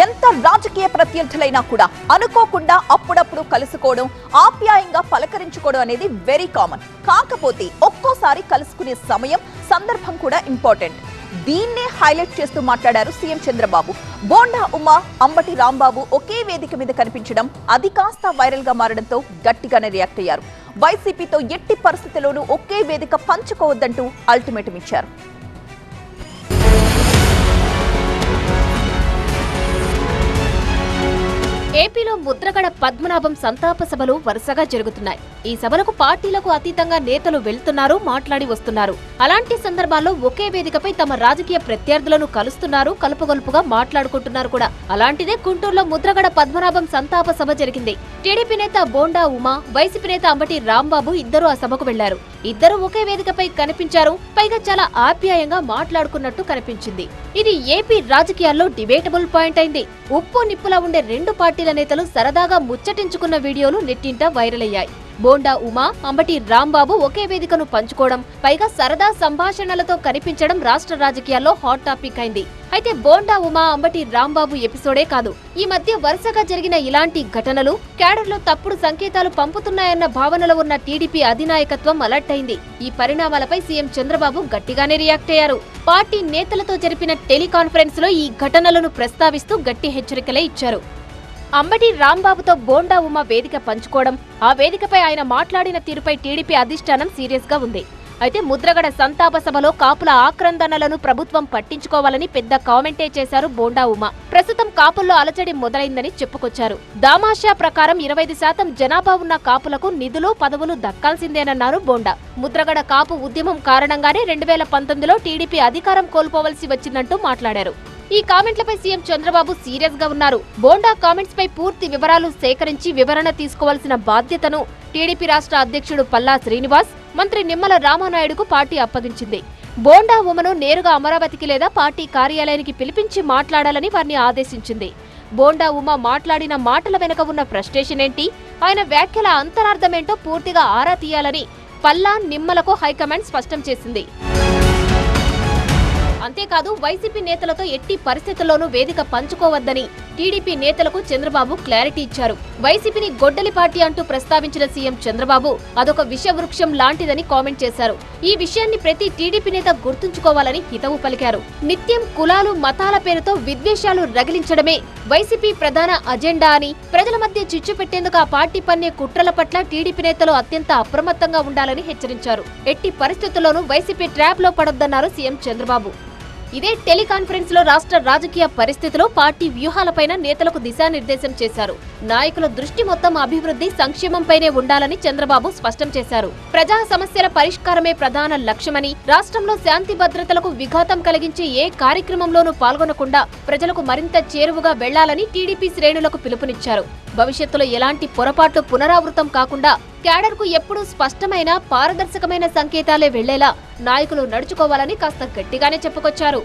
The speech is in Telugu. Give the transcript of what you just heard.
ఎంత రాజకీయ ప్రత్యర్థులైనా కూడా అనుకోకుండా అప్పుడప్పుడు కలుసుకోవడం, ఆప్యాయంగా పలకరించుకోవడం అనేది వెరీ కామన్. కాకపోతే ఒక్కోసారి కలుసుకునే సమయం, సందర్భం కూడా ఇంపార్టెంట్. దీన్నే హైలైట్ చేస్తూ మాట్లాడారు సీఎం చంద్రబాబు. బోండా ఉమా, అంబటి రాంబాబు ఒకే వేదిక మీద కనిపించడం అది కాస్త వైరల్ గా మారడంతో గట్టిగానే రియాక్ట్ అయ్యారు. వైసీపీతో ఎట్టి పరిస్థితుల్లోనూ ఒకే వేదిక పంచుకోవద్దంటూ అల్టిమేటం ఇచ్చారు. ఏపీలో ముద్రగడ పద్మనాభం సంతాప సభలు వరుసగా జరుగుతున్నాయి. ఈ సభలకు పార్టీలకు అతీతంగా నేతలు వెళ్తున్నారు, మాట్లాడి వస్తున్నారు. అలాంటి సందర్భాల్లో ఒకే వేదికపై తమ రాజకీయ ప్రత్యర్థులను కలుస్తున్నారు, కలుపుగొలుపుగా మాట్లాడుకుంటున్నారు కూడా. అలాంటిదే గుంటూరులో ముద్రగడ పద్మనాభం సంతాప సభ జరిగింది. టీడీపీ నేత బోండా ఉమా, వైసీపీ నేత అంబటి రాంబాబు ఇద్దరు ఆ సభకు వెళ్లారు. ఇద్దరు ఒకే వేదికపై కనిపించారు. పైగా చాలా ఆప్యాయంగా మాట్లాడుకున్నట్టు కనిపించింది. ఇది ఏపీ రాజకీయాల్లో డిబేటబుల్ పాయింట్ అయింది. ఉప్పు నిప్పులా ఉండే రెండు పార్టీల నేతలు సరదాగా ముచ్చటించుకున్న వీడియోలు నెట్టింట వైరల్ అయ్యాయి. బోండా ఉమా, అంబటి రాంబాబు ఒకే వేదికను పంచుకోవడం, పైగా సరదా సంభాషణలతో కనిపించడం రాష్ట్ర రాజకీయాల్లో హాట్ టాపిక్ అయింది. అయితే బోండా ఉమా, అంబటి రాంబాబు ఎపిసోడే కాదు, ఈ మధ్య వరుసగా జరిగిన ఇలాంటి ఘటనలు క్యాడర్లో తప్పుడు సంకేతాలు పంపుతున్నాయన్న భావనలో ఉన్న టీడీపీ అధినాయకత్వం అలర్ట్ అయింది. ఈ పరిణామాలపై సీఎం చంద్రబాబు గట్టిగానే రియాక్ట్ అయ్యారు. పార్టీ నేతలతో జరిపిన టెలికాన్ఫరెన్స్ లో ఈ ఘటనలను ప్రస్తావిస్తూ గట్టి హెచ్చరికలే ఇచ్చారు. అంబటి రాంబాబుతో బోండా ఉమా వేదిక పంచుకోవడం, ఆ వేదికపై ఆయన మాట్లాడిన తీరుపై టీడీపీ అధిష్టానం సీరియస్ గా ఉంది. అయితే ముద్రగడ సంతాప సభలో కాపుల ఆక్రందనలను ప్రభుత్వం పట్టించుకోవాలని పెద్ద కామెంటే చేశారు బోండా ఉమా. ప్రస్తుతం కాపుల్లో అలజడి మొదలైందని చెప్పుకొచ్చారు. దామాషా ప్రకారం 25% జనాభా ఉన్న కాపులకు నిధులు, పదవులు దక్కాల్సిందేనన్నారు బోండా. ముద్రగడ కాపు ఉద్యమం కారణంగానే 2019లో టీడీపీ అధికారం కోల్పోవలసి వచ్చిందంటూ మాట్లాడారు. ఈ కామెంట్లపై సీఎం చంద్రబాబు సీరియస్ గా ఉన్నారు. బోండా కామెంట్స్ పై పూర్తి వివరాలు సేకరించి వివరణ తీసుకోవాల్సిన బాధ్యతను టీడీపీ రాష్ట్ర అధ్యక్షుడు పల్లా శ్రీనివాస్, మంత్రి నిమ్మల రామానాయుడుకు పార్టీ అప్పగించింది. బోండా ఉమను నేరుగా అమరావతికి లేదా పార్టీ కార్యాలయానికి పిలిపించి మాట్లాడాలని వారిని ఆదేశించింది. బోండా ఉమ మాట్లాడిన మాటల వెనుక ఉన్న ఫ్రస్ట్రేషన్ ఏంటి, ఆయన వ్యాఖ్యల అంతరార్థమేంటో పూర్తిగా ఆరా తీయాలని పల్లా, నిమ్మలకు హైకమాండ్ స్పష్టం చేసింది. అంతేకాదు, వైసీపీ నేతలతో ఎట్టి పరిస్థితుల్లోనూ వేదిక పంచుకోవద్దని టీడీపీ నేతలకు చంద్రబాబు క్లారిటీ ఇచ్చారు. వైసీపీని గొడ్డలి పార్టీ అంటూ ప్రస్తావించిన సీఎం చంద్రబాబు అదొక విషవృక్షం లాంటిదని కామెంట్ చేశారు. ఈ విషయాన్ని ప్రతి టీడీపీ నేత గుర్తుంచుకోవాలని హితవు పలికారు. నిత్యం కులాలు, మతాల పేరుతో విద్వేషాలు రగిలించడమే వైసీపీ ప్రధాన అజెండా అని, ప్రజల మధ్య చిచ్చు పెట్టేందుకు ఆ పార్టీ పన్నే కుట్రల పట్ల టీడీపీ నేతలు అత్యంత అప్రమత్తంగా ఉండాలని హెచ్చరించారు. ఎట్టి పరిస్థితుల్లోనూ వైసీపీ ట్రాప్ లో పడొద్దన్నారు సీఎం చంద్రబాబు. ఇదే టెలికాన్ఫరెన్స్ లో రాష్ట్ర రాజకీయ పరిస్థితులు, పార్టీ వ్యూహాలపైన నేతలకు దిశానిర్దేశం చేశారు. నాయకుల దృష్టి మొత్తం అభివృద్ధి, సంక్షేమంపైనే ఉండాలని చంద్రబాబు స్పష్టం చేశారు. ప్రజా సమస్యల పరిష్కారమే ప్రధాన లక్ష్యమని, రాష్ట్రంలో శాంతి భద్రతలకు విఘాతం కలిగించే ఏ కార్యక్రమంలోనూ పాల్గొనకుండా ప్రజలకు మరింత చేరువగా వెళ్లాలని టీడీపీ శ్రేణులకు పిలుపునిచ్చారు. భవిష్యత్తులో ఎలాంటి పొరపాట్లు పునరావృతం కాకుండా క్యాడర్కు ఎప్పుడూ స్పష్టమైన, పారదర్శకమైన సంకేతాలే వెళ్లేలా నాయకులు నడుచుకోవాలని కాస్త గట్టిగానే చెప్పుకొచ్చారు.